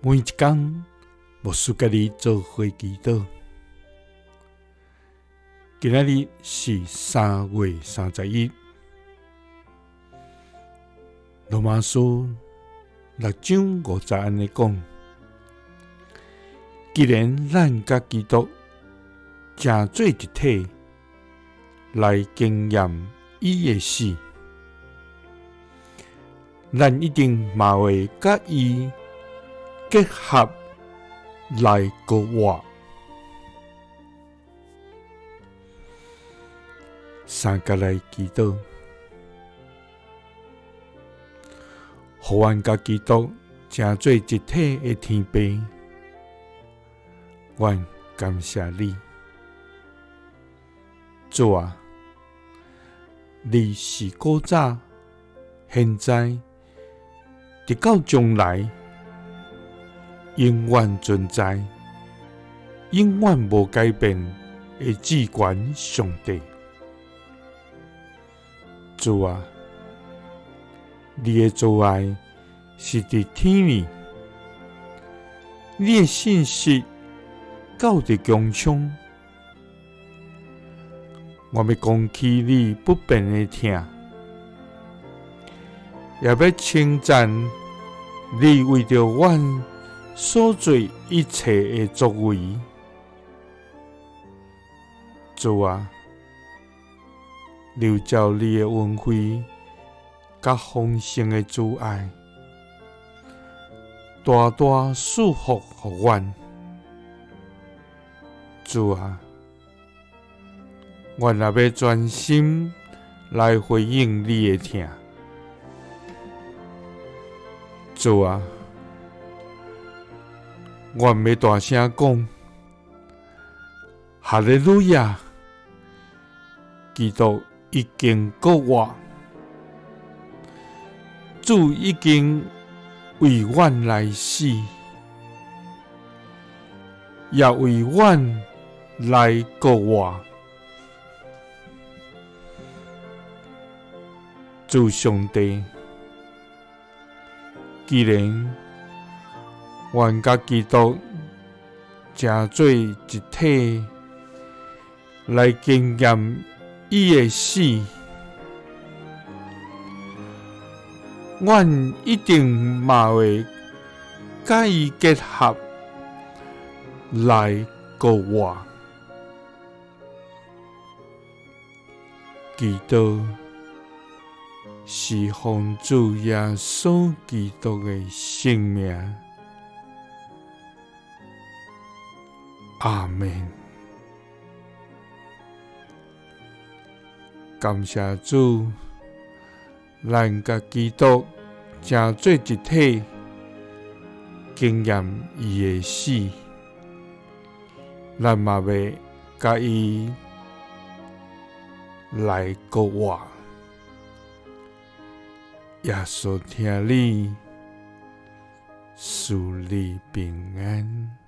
每一天，牧师甲你做伙祈祷。今仔日是3月31，罗马書6章50安尼讲：既然咱甲基督正做一体，来经验伊的死，咱一定嘛会甲伊结合来过活。三甲来祈祷，互阮甲基督正做一体的天父，阮感谢你，主啊！你是古早、现在，直到将来，永远存在、永远无改变的至高上帝。主啊，你的慈爱是伫天里，你的信息到伫穹苍。我要讲起你不变的疼，也要称赞你为着阮所做一切的作为。主啊！流照你的恩惠，甲丰盛的慈爱，大大赐福予阮。主啊，阮也要专心来回应你的疼。主啊，阮要大声讲，哈利路亚！基督已经过活，主已经为阮来死，也为阮来过活。主上帝，既然阮甲基督正做一体，来经验伊的死，阮一定嘛会甲伊结合来过活。基督是奉主耶稣基督的圣名，阿们。感谢主，咱甲基督正做一体，经验伊的死，咱嘛要甲伊来过活。耶稣听你，赐你平安。